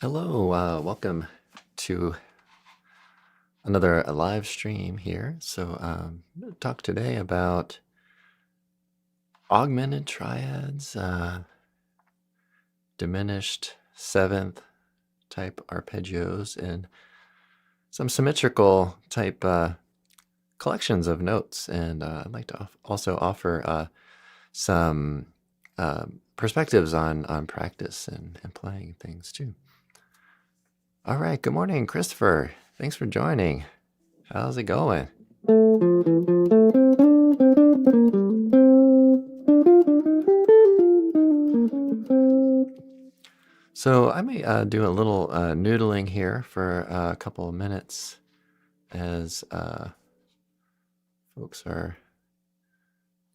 Hello, welcome to another live stream here. So I'm going to talk today about augmented triads, diminished seventh type arpeggios, and some symmetrical type collections of notes. And I'd like to also offer some perspectives on practice and playing things too. All right, good morning, Christopher. Thanks for joining. How's it going? So I may do a little noodling here for a couple of minutes as folks are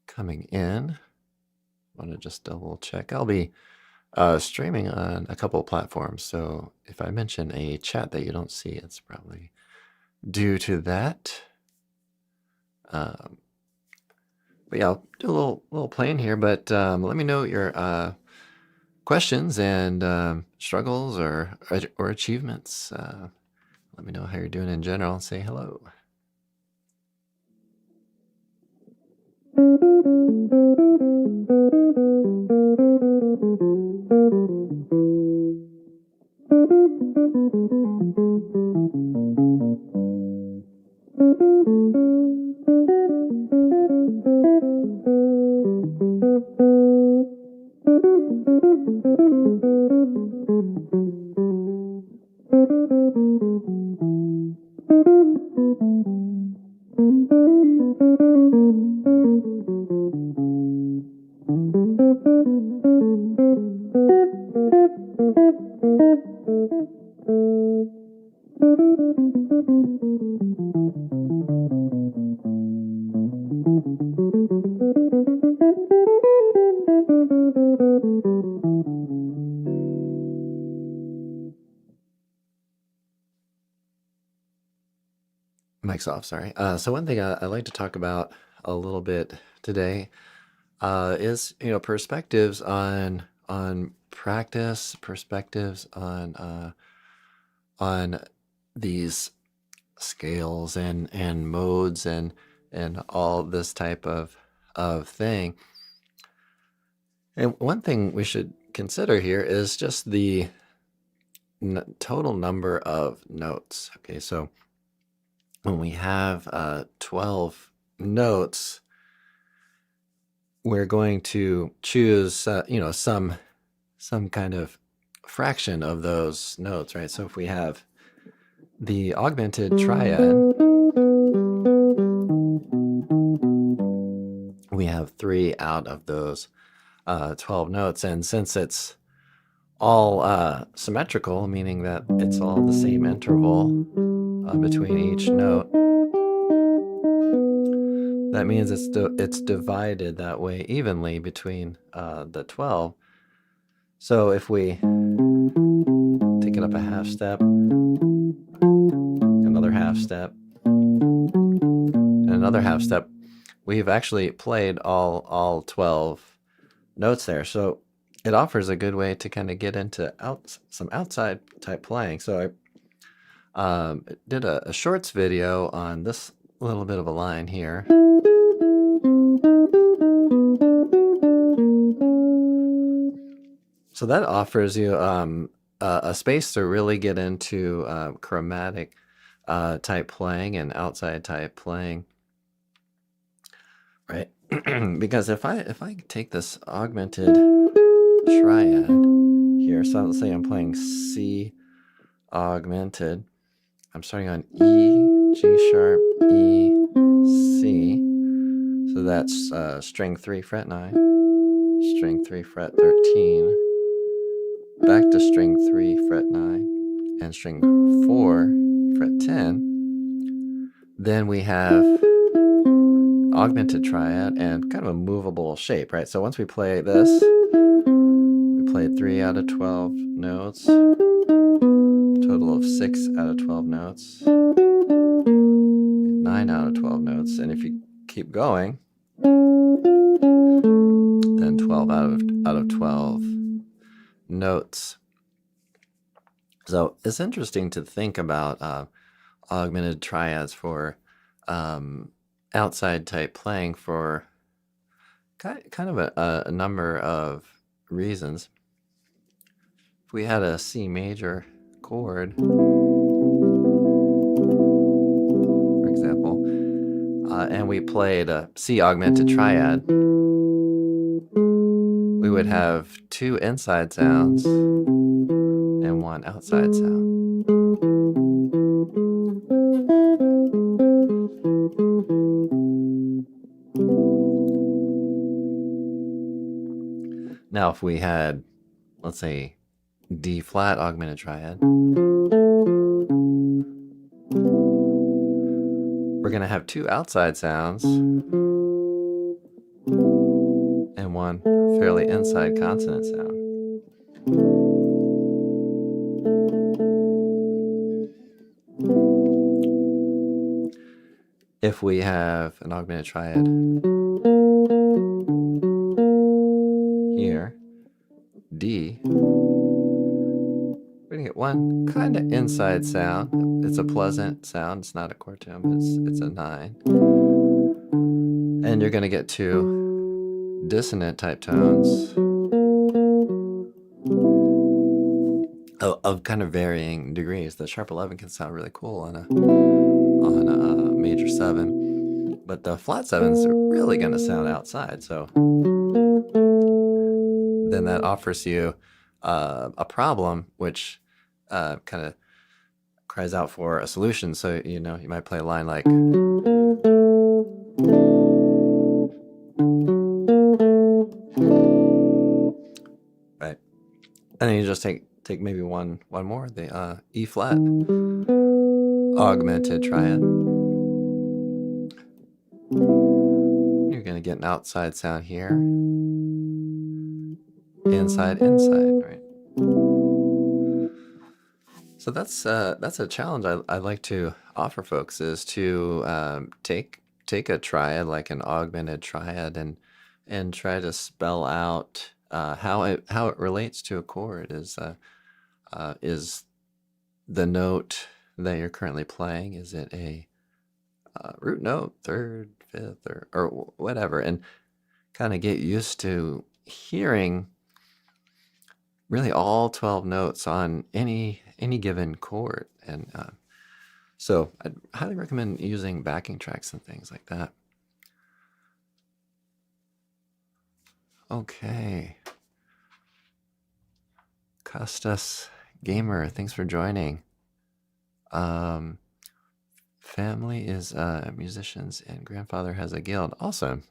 coming in. Want to just double check. I'll be streaming on a couple of platforms, so if I mention a chat that you don't see, it's probably due to that. But yeah, I'll do a little playing here, but let me know your questions and struggles or achievements. Let me know how you're doing in general and say hello. Mic's off, sorry. So one thing I'd like to talk about a little bit today is perspectives on practice, perspectives on these scales and modes and all this type of thing. And one thing we should consider here is just the total number of notes. Okay, so when we have 12 notes, we're going to choose some kind of fraction of those notes, right? So if we have the augmented triad, we have 3 out of those 12 notes, and since it's all symmetrical, meaning that it's all the same interval between each note, that means it's divided that way evenly between the 12. So if we take it up a half step, another half step, and another half step, we've actually played all 12 notes there. So it offers a good way to kind of get into some outside type playing. So I did a shorts video on this little bit of a line here. So that offers you a space to really get into chromatic type playing and outside type playing, right? Because if I take this augmented triad here, so let's say I'm playing C augmented, I'm starting on E, G sharp, E, C. So that's string 3 fret 9, string 3 fret 13, back to string 3 fret 9, and string 4 fret 10. Then we have augmented triad and kind of a movable shape, right? So once we play this, we played 3 out of 12 notes, total of 6 out of 12 notes, 9 9 out of 12 notes. And if you keep going, then 12 out of 12 notes. So it's interesting to think about augmented triads for outside type playing for kind of a number of reasons. If we had a C major chord, for example, and we played a C augmented triad, we would have 2 inside sounds and 1 outside sound. Now, if we had, let's say, D flat augmented triad, we're going to have 2 outside sounds and 1 fairly inside consonant sound. If we have an augmented triad here, D, we're going to get 1 kind of inside sound. It's a pleasant sound. It's not a chord tone, but it's a 9. And you're going to get 2 dissonant type tones of kind of varying degrees. The sharp 11 can sound really cool on a major 7, but the flat 7s are really going to sound outside. So then that offers you a problem, which kind of cries out for a solution. So, you might play a line like, right, and then you just take maybe one more, the E flat augmented triad. You're going to get an outside sound here, inside, right? So that's a challenge I like to offer folks, is to take a triad like an augmented triad and try to spell out how it relates to a chord. Is the note that you're currently playing, is it a root note, third, fifth, or whatever, and kind of get used to hearing really all 12 notes on any given chord. And so I'd highly recommend using backing tracks and things like that. Okay. Costas Gamer, thanks for joining. Family is musicians and grandfather has a guild. Awesome.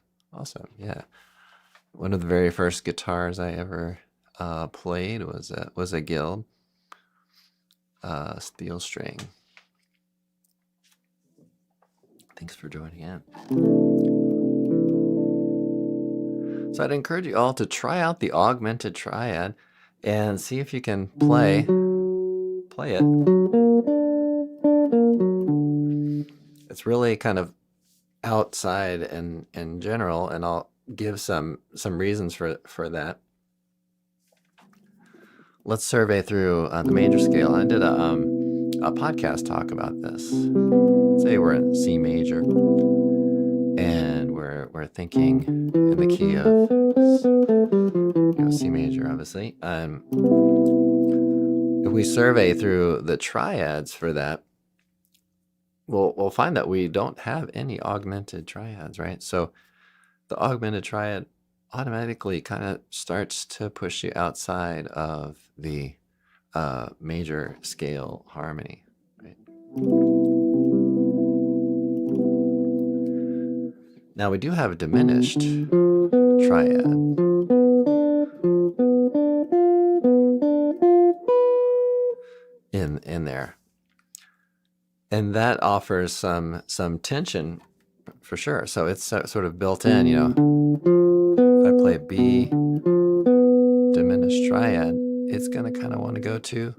Yeah. One of the very first guitars I ever played was a guild, steel string. Thanks for joining in. So I'd encourage you all to try out the augmented triad and see if you can play it. It's really kind of outside and in general, and I'll give some reasons for that. Let's survey through the major scale. I did a podcast talk about this. Say we're in C major, and we're thinking in the key of C major, obviously. If we survey through the triads for that, we'll find that we don't have any augmented triads, right? So the augmented triad automatically kind of starts to push you outside of the major scale harmony, right? Now we do have a diminished triad. In there. And that offers some tension for sure. So it's sort of built in, If I play B diminished triad, it's going to kind of want to go to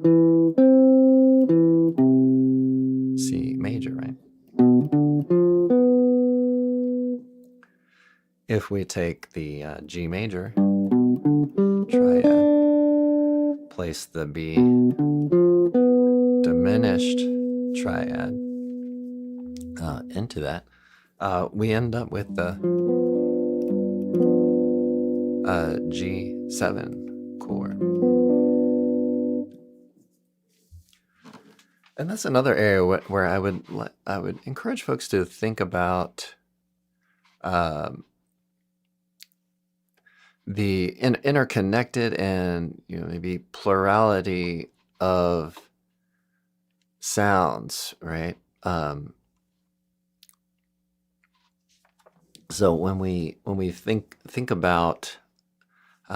C major, right? if we take the G major triad, place the B diminished triad into that, we end up with the G7 chord. And that's another area where I would encourage folks to think about the interconnected and maybe plurality of sounds, right? So when we think about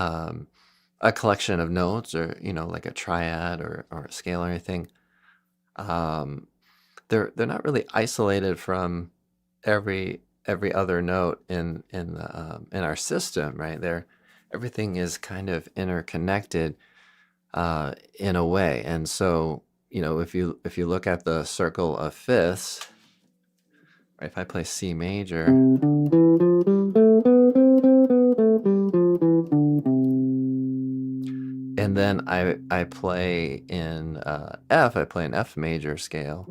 a collection of notes, or like a triad or a scale or anything, they're not really isolated from every other note in our system, right? Everything is kind of interconnected in a way. And so if you look at the circle of fifths, right, if I play C major, and then I play in F, I play an F major scale.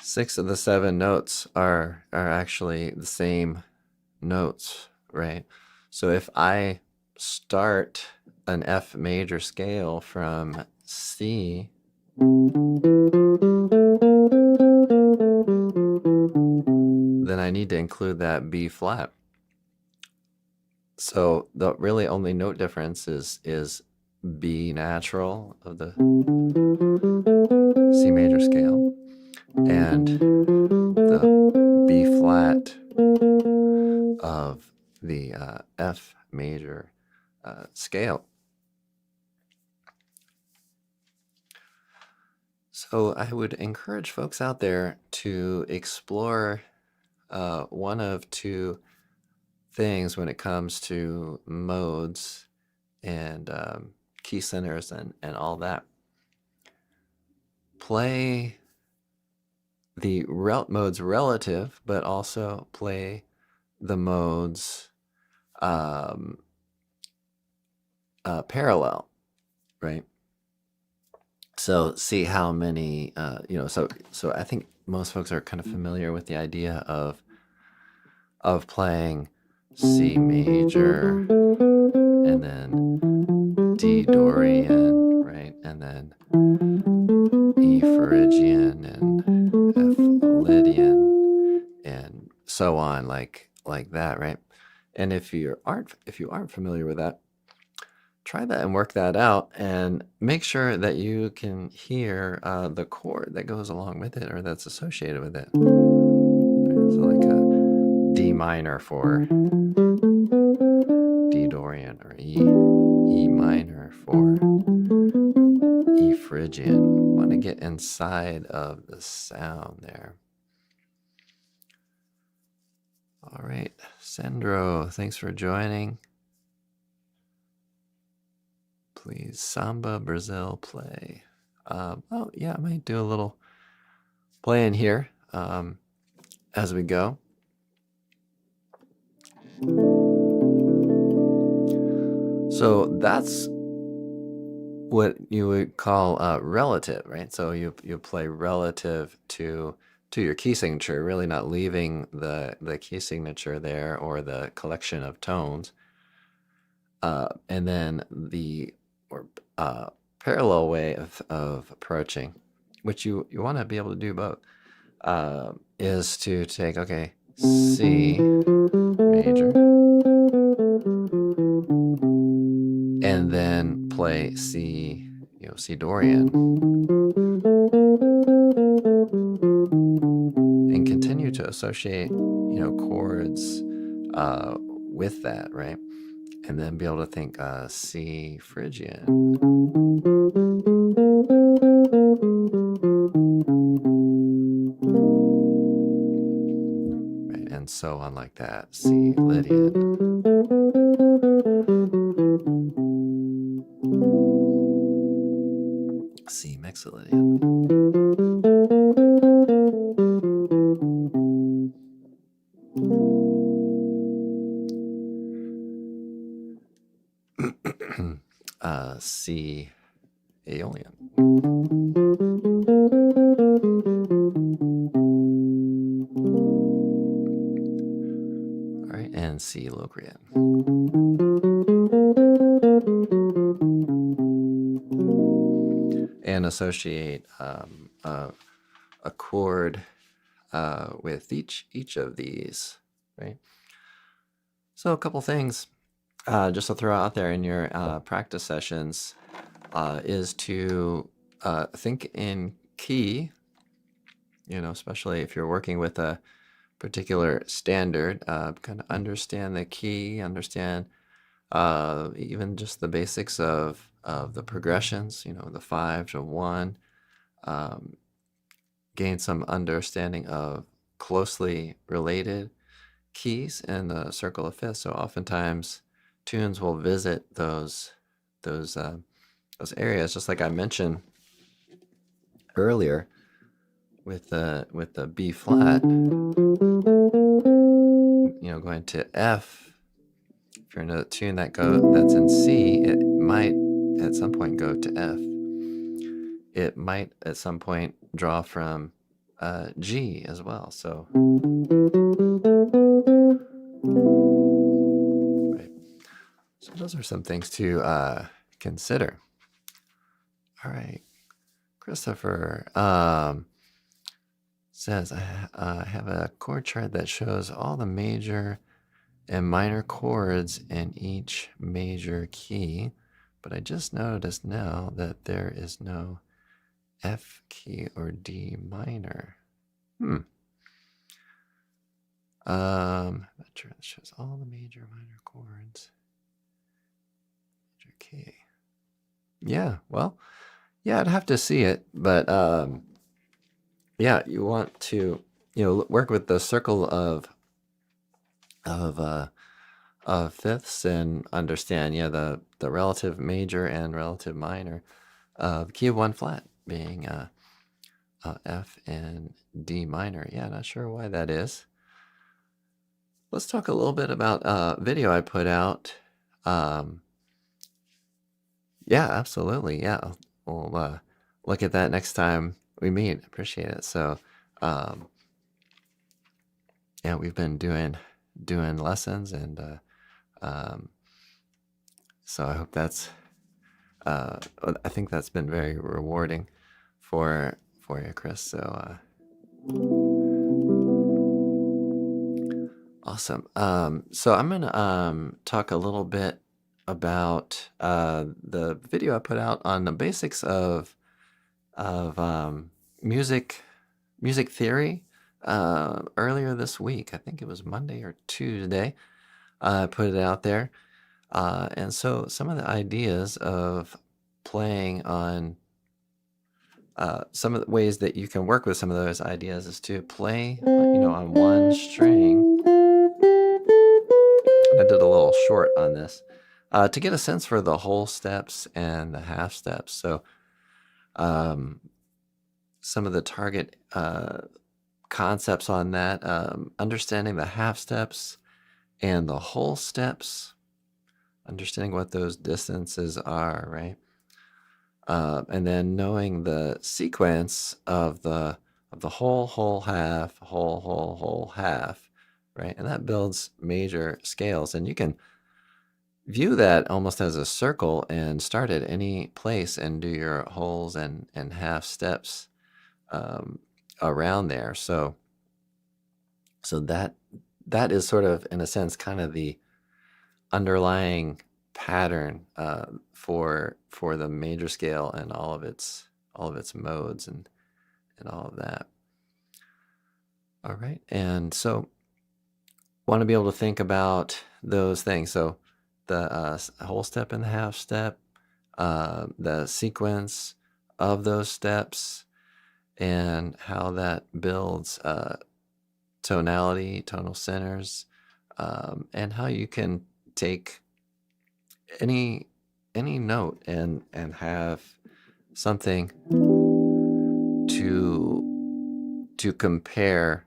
Six of the seven notes are actually the same notes, right? So if I start an F major scale from C, then I need to include that B flat. So the really only note difference is B natural of the C major scale and the B flat of the F major scale. So I would encourage folks out there to explore one of two things when it comes to modes and key centers and all that. Play the modes relative, but also play the modes parallel, right? So see how many, so I think most folks are kind of familiar with the idea of playing C major and then D Dorian, right? And then E Phrygian and F Lydian and so on, like that, right? And if you aren't familiar with that, try that and work that out, and make sure that you can hear the chord that goes along with it or that's associated with it. So like a D minor for D Dorian, or E minor for E Phrygian. Want to get inside of the sound there. All right, Sandro, thanks for joining. Please, Samba, Brazil, play. Oh, yeah, I might do a little play in here as we go. So that's what you would call relative, right? So you play relative to your key signature, really not leaving the key signature there or the collection of tones. And then the parallel way of approaching, which you want to be able to do both, is to take, okay, C major, and then play C, C Dorian, and continue to associate, chords with that, right? And then be able to think C Phrygian. Right, and so on like that. C Lydian. C mixolydian. C aeolian. All right, and C locrian. And associate a chord with each of these, right? So a couple things just to throw out there in your practice sessions is to think in key, especially if you're working with a particular standard, kind of understand the key, understand even just the basics of the progressions, the 5 to 1, gain some understanding of closely related keys in the circle of fifths. So oftentimes tunes will visit those areas, just like I mentioned earlier with the B flat, going to F. If you're in a tune that's in C, it might at some point go to F. It might at some point draw from G as well. So, right. So those are some things to consider. All right, Christopher says I have a chord chart that shows all the major and minor chords in each major key, but I just noticed now that there is no F key or D minor. That chart shows all the major minor chords. Major key. Yeah, well, yeah, I'd have to see it, but yeah, you want to work with the circle of fifths and understand the relative major and relative minor of key of 1 flat being F and D minor. Yeah, not sure why that is. Let's talk a little bit about video I put out. Yeah, absolutely. Yeah, we'll look at that next time we meet. Appreciate it. So yeah, we've been doing lessons, and so I hope that's I think that's been very rewarding for you, Chris. So awesome. So I'm gonna talk a little bit about the video I put out on the basics of music theory earlier this week. I think it was Monday or Tuesday. I put it out there, and so some of the ideas of playing on some of the ways that you can work with some of those ideas is to play, on one string. And I did a little short on this to get a sense for the whole steps and the half steps. So some of the target concepts on that, understanding the half steps and the whole steps, understanding what those distances are, right? And then knowing the sequence of the whole, half, whole, half, right? And that builds major scales. And you can view that almost as a circle and start at any place and do your wholes and half steps around there. So that is sort of, in a sense, kind of the underlying pattern for the major scale and all of its modes and all of that. All right, and so want to be able to think about those things. So the whole step and the half step, the sequence of those steps, and how that builds tonality, tonal centers, and how you can take any note and have something to compare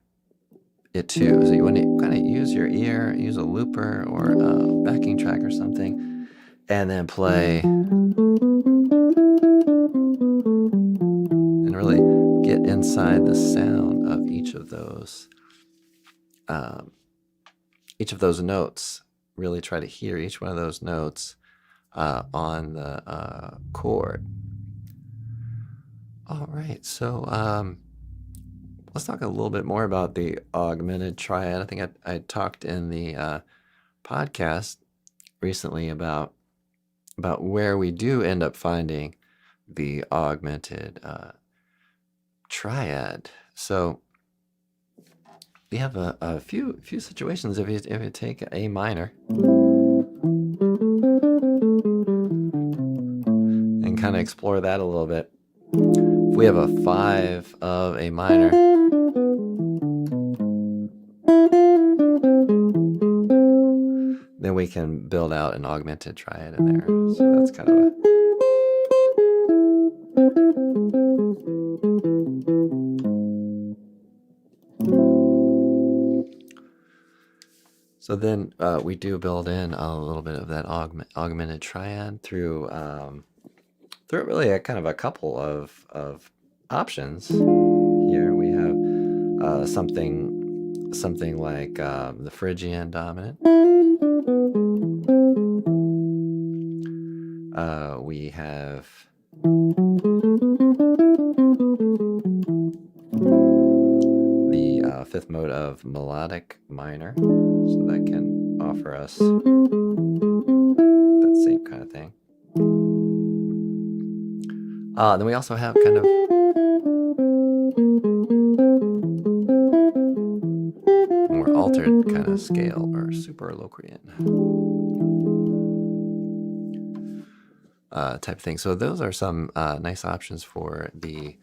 it to. So you want to kind of use your ear, use a looper or a backing track or something, and then play and really get inside the sound of each of those notes. Really try to hear each one of those notes on the chord. All right, so let's talk a little bit more about the augmented triad. I think I talked in the podcast recently about where we do end up finding the augmented triad. So we have a few situations. If you take A minor and kind of explore that a little bit. If we have a 5 of A minor, then we can build out an augmented triad in there. So that's kind of a... So then we do build in a little bit of that augmented triad through really a kind of a couple of options. Here we have something like the Phrygian dominant. We have the fifth mode of melodic minor, so that can offer us that same kind of thing. Then we also have kind of more altered kind of scale, or super locrian type thing. So those are some nice options for the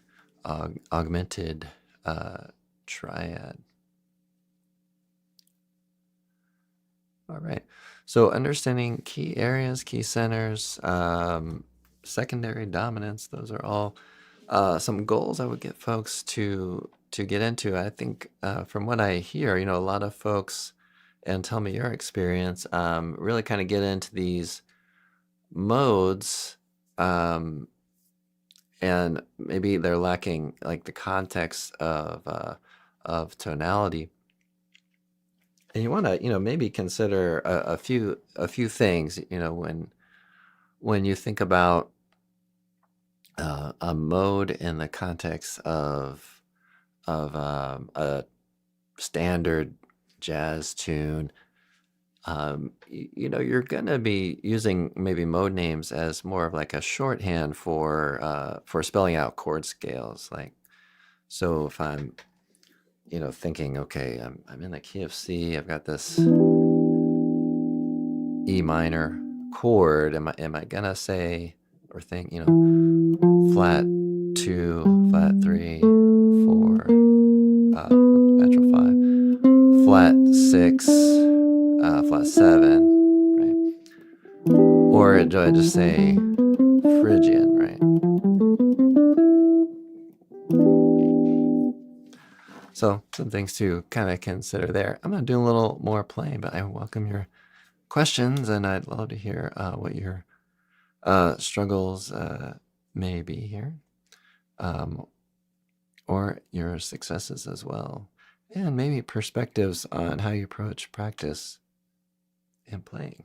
augmented triad. All right. So understanding key areas, key centers, secondary dominants, those are all some goals I would get folks to get into. I think from what I hear, a lot of folks, and tell me your experience, really kind of get into these modes, and maybe they're lacking like the context of tonality. And you want to, maybe consider a few things, when you think about a mode in the context of a standard jazz tune. You're going to be using maybe mode names as more of like a shorthand for spelling out chord scales. Like, so if I'm, thinking, okay, I'm in the key of C, I've got this E minor chord. Am I gonna say or think, flat 2, flat 3, 4, natural 5, flat 6, flat 7, right? Or do I just say Phrygian, right? So some things to kind of consider there. I'm going to do a little more playing, but I welcome your questions, and I'd love to hear what your struggles may be here, or your successes as well, and maybe perspectives on how you approach practice and playing.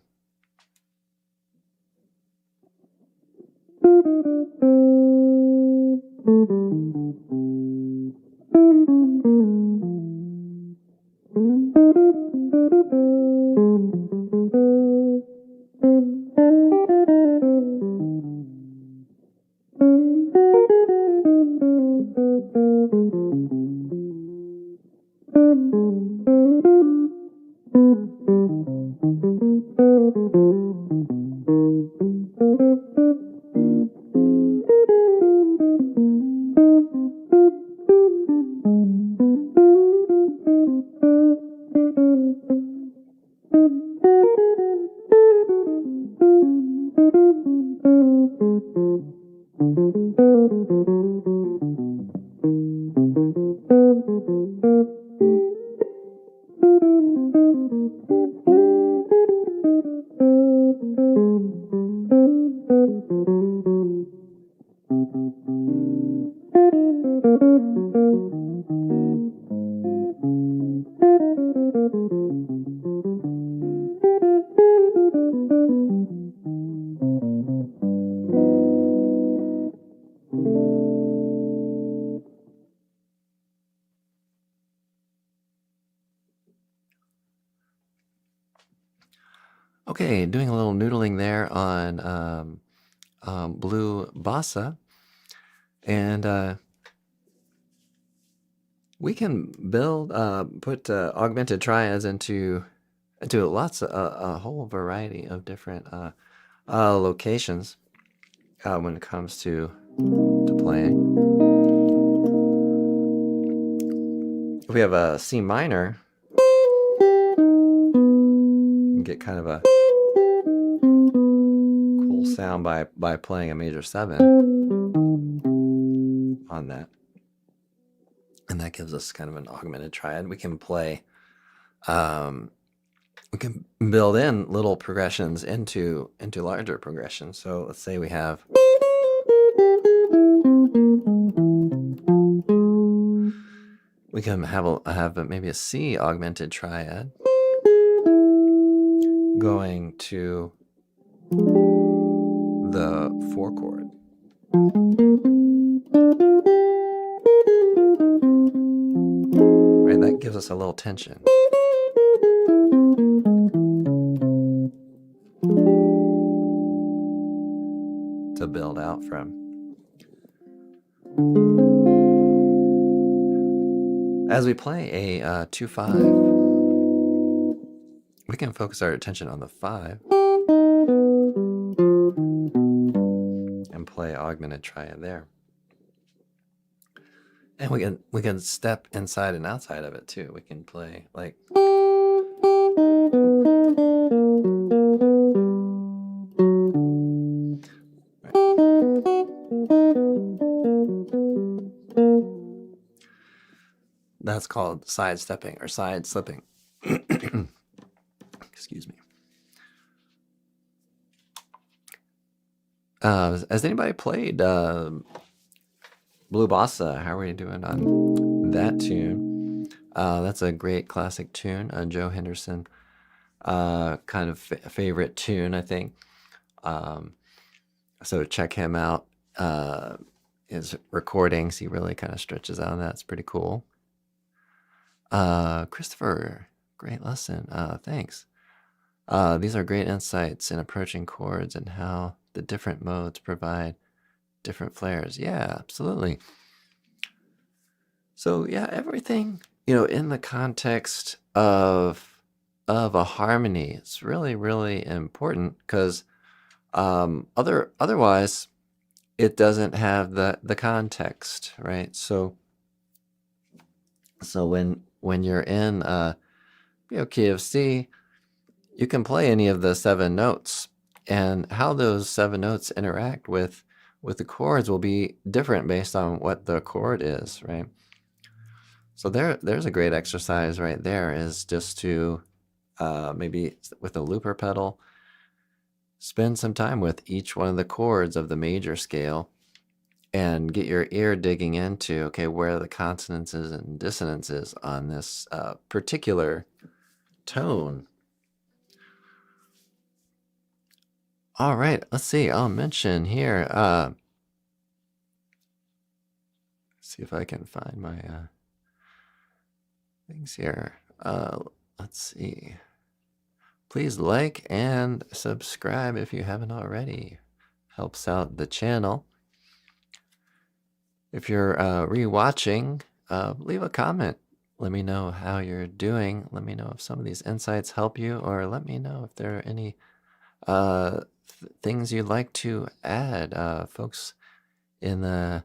Okay, doing a little noodling there on Blue Bossa, and we can build, put augmented triads into lots of a whole variety of different locations when it comes to playing. If we have a C minor, you can get kind of a cool sound by playing a major 7 on that. And that gives us kind of an augmented triad. We can play, we can build in little progressions into larger progressions. So let's say we have maybe a C augmented triad going to the 4 chord. Right, that gives us a little tension. To build out from. As we play a 2/5, we can focus our attention on the 5 and play augmented triad there. And we can step inside and outside of it too. We can play like that's called sidestepping or side slipping. Excuse me. Has anybody played Blue Bossa? How are we doing on that tune? That's a great classic tune, a Joe Henderson kind of favorite tune, I think. So check him out. His recordings, he really kind of stretches out on that. It's pretty cool. Christopher, great lesson. Thanks. These are great insights in approaching chords and how the different modes provide different flares. Yeah, absolutely. So yeah, everything, in the context of a harmony, it's really, really important because otherwise it doesn't have the context, right? So when you're in key of C, you can play any of the 7 notes, and how those 7 notes interact with the chords will be different based on what the chord is, right? So there's a great exercise right there, is just to maybe with a looper pedal, spend some time with each one of the chords of the major scale and get your ear digging into, okay, where are the consonances and dissonances on this particular tone. All right, let's see. I'll mention here. See if I can find my things here. Let's see. Please like and subscribe if you haven't already. Helps out the channel. If you're rewatching, leave a comment. Let me know how you're doing. Let me know if some of these insights help you, or let me know if there are any things you'd like to add. Folks in the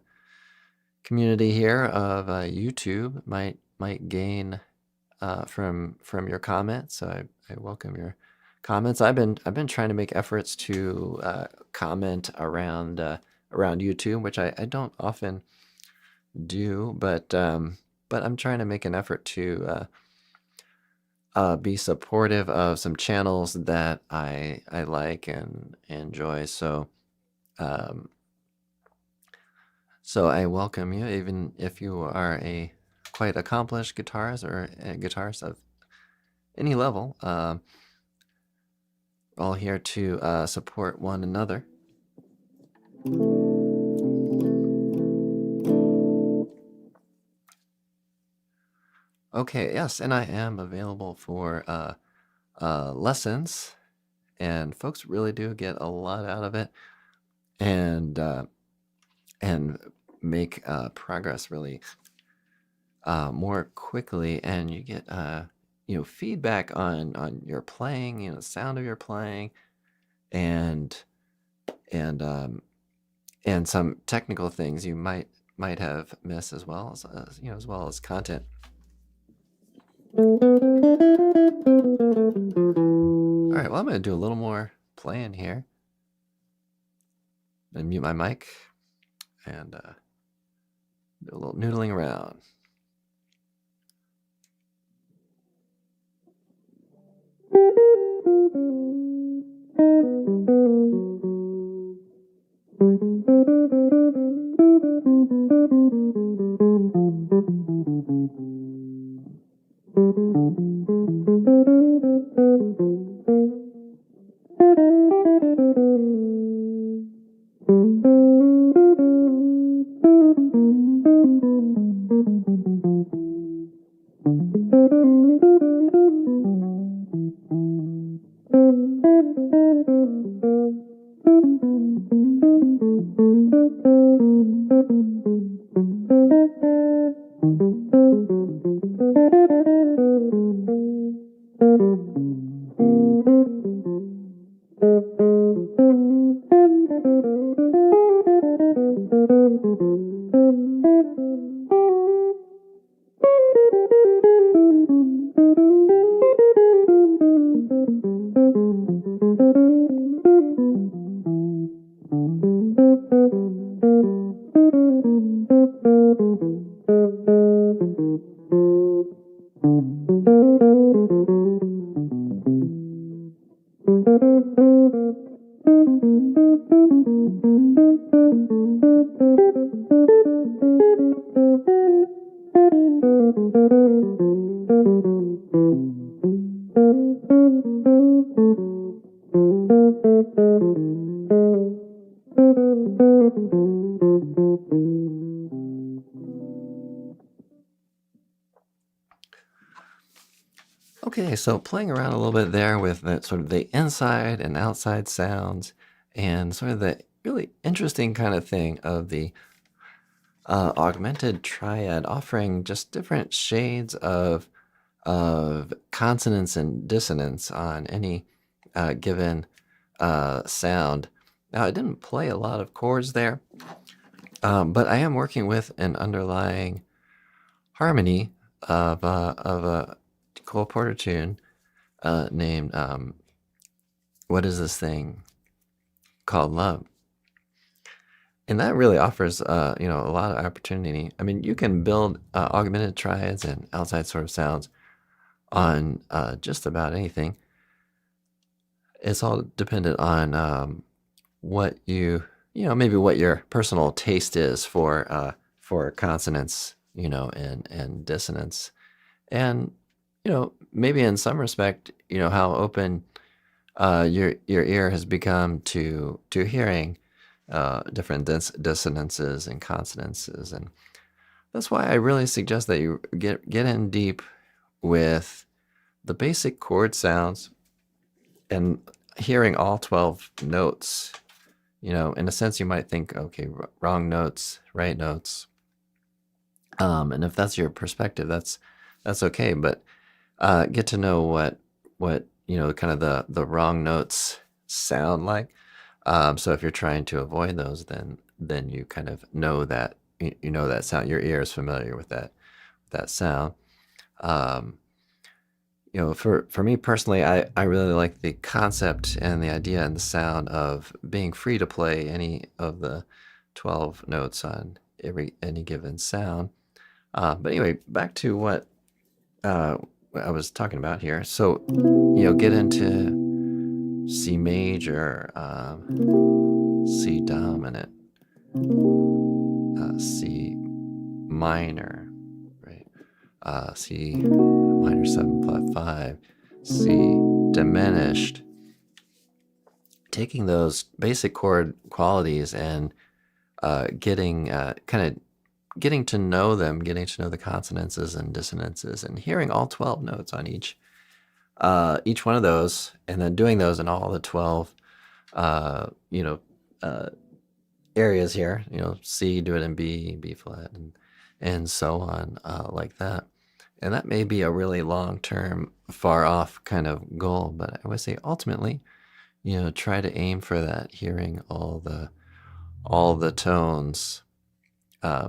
community here of YouTube might gain from your comments. So I welcome your comments. I've been trying to make efforts to comment around around YouTube, which I don't often do, but I'm trying to make an effort to be supportive of some channels that I like and enjoy. So so I welcome you, even if you are a quite accomplished guitarist or a guitarist of any level. All here to support one another. Okay, yes, and I am available for lessons, and folks really do get a lot out of it, and make progress really more quickly, and you get feedback on your playing, the sound of your playing, and some technical things you might have missed, as well as content. All right, well, I'm going to do a little more playing here and mute my mic and do a little noodling around. Okay, so playing around a little bit there with that sort of the inside and outside sounds, and sort of the really interesting kind of thing of the augmented triad, offering just different shades of consonance and dissonance on any given sound. Now, I didn't play a lot of chords there, but I am working with an underlying harmony of a Cole Porter tune named What Is This Thing Called Love? And that really offers a lot of opportunity. I mean, you can build augmented triads and outside sort of sounds on just about anything. It's all dependent on what maybe what your personal taste is for consonants, and dissonance, and maybe in some respect, how open your ear has become to hearing different dissonances and consonances. And that's why I really suggest that you get in deep with the basic chord sounds and hearing all 12 notes. In a sense, you might think, okay, wrong notes, right notes. And if that's your perspective, that's okay. But get to know what kind of the wrong notes sound like. So if you're trying to avoid those, then you kind of know that that sound. Your ear is familiar with that sound. For me personally, I really like the concept and the idea and the sound of being free to play any of the 12 notes on any given sound. But anyway, back to what I was talking about here. So, get into C major, C dominant, C minor, right? C minor 7 flat 5, C diminished. Taking those basic chord qualities and getting to know them, getting to know the consonances and dissonances, and hearing all 12 notes on each one of those, and then doing those in all the 12 areas here. C, do it in B, B flat, and so on, like that. And that may be a really long-term, far-off kind of goal, but I would say ultimately, try to aim for that, hearing all the tones.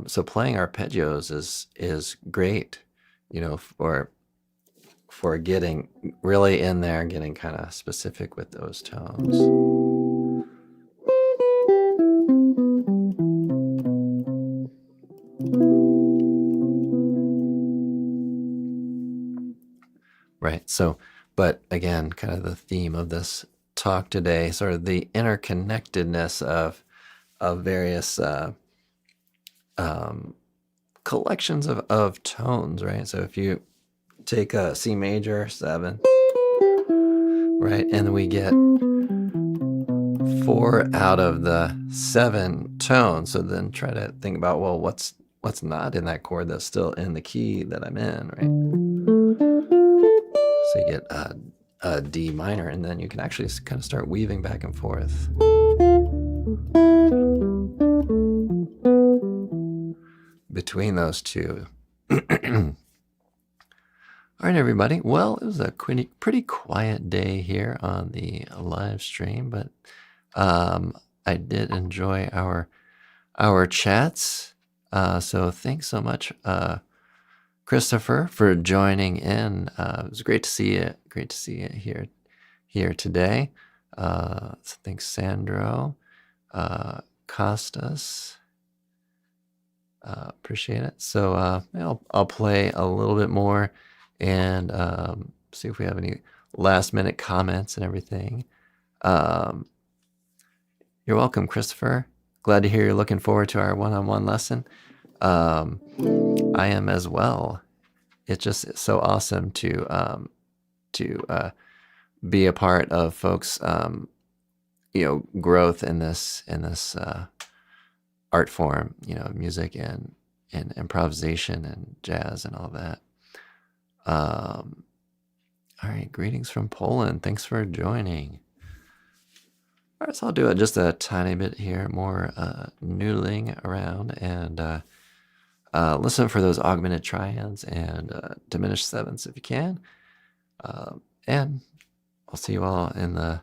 So playing arpeggios is great, for getting really in there, getting kind of specific with those tones. Right. So, but again, kind of the theme of this talk today, sort of the interconnectedness of various collections of tones, right? So if you take a C major 7, right, and we get 4 out of the 7 tones, so then try to think about, well, what's not in that chord that's still in the key that I'm in, right? So you get a D minor, and then you can actually kind of start weaving back and forth. Between those two. All right, everybody. Well, it was a pretty quiet day here on the live stream, but I did enjoy our chats. So thanks so much, Christopher, for joining in. It was great to see you. Great to see you here today. Thanks, Sandro, Costas. Appreciate it. So I'll play a little bit more and see if we have any last minute comments and everything. You're welcome, Christopher. Glad to hear you're looking forward to our one-on-one lesson. I am as well. It's just so awesome to be a part of folks, growth in this art form, music and improvisation and jazz and all that. All right, greetings from Poland. Thanks for joining. All right, so I'll do it just a tiny bit here, more noodling around, and listen for those augmented triads and diminished sevenths if you can. And I'll see you all in the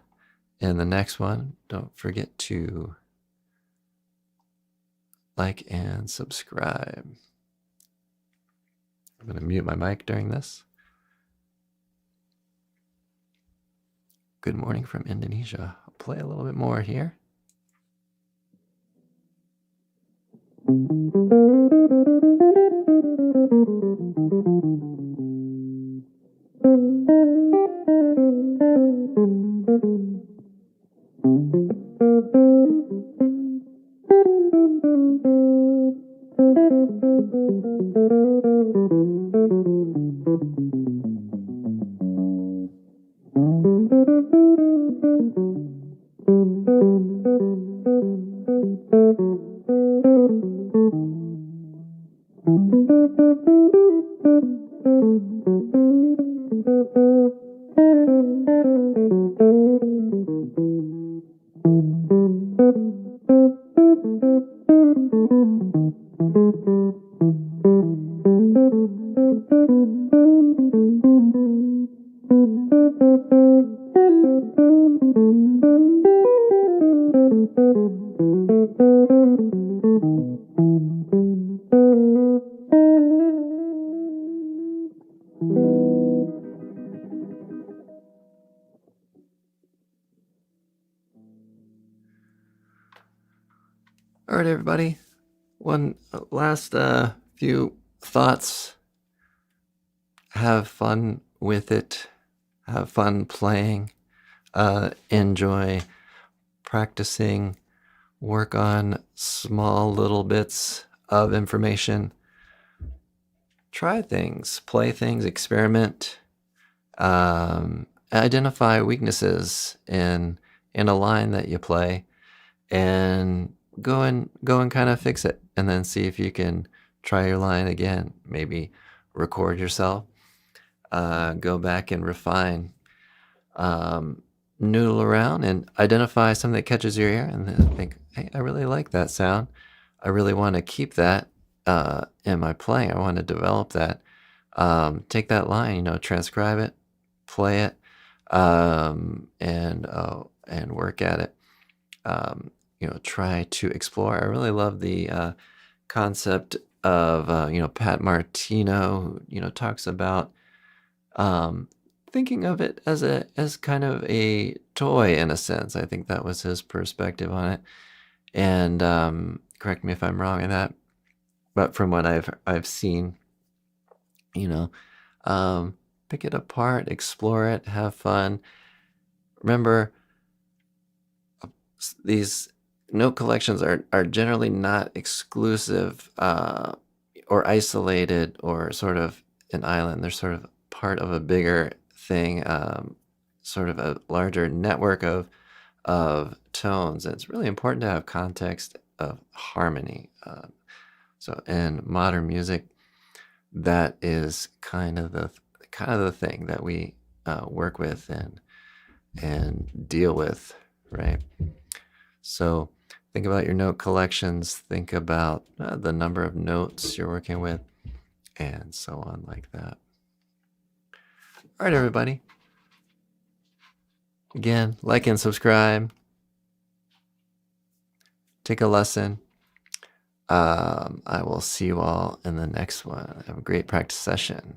next one. Don't forget to like and subscribe. I'm going to mute my mic during this. Good morning from Indonesia. I'll play a little bit more here. everybody. One last few thoughts. Have fun with it. Have fun playing. Enjoy practicing. Work on small little bits of information. Try things, play things, experiment. Identify weaknesses in a line that you play, and go and kind of fix it, and then see if you can try your line again. Maybe record yourself, go back and refine, noodle around and identify something that catches your ear, and then think, hey, I really like that sound. I really want to keep that in my playing. I want to develop that. Take that line, transcribe it, play it, and work at it. Try to explore. I really love the concept of Pat Martino, who talks about thinking of it as kind of a toy in a sense. I think that was his perspective on it. And correct me if I'm wrong in that, but from what I've seen, pick it apart, explore it, have fun. Remember, these note collections are generally not exclusive or isolated or sort of an island. They're sort of part of a bigger thing, sort of a larger network of tones. And it's really important to have context of harmony. So in modern music, that is kind of the thing that we work with and deal with, right? So think about your note collections, think about the number of notes you're working with, and so on like that. All right, everybody. Again, like and subscribe. Take a lesson. I will see you all in the next one. Have a great practice session.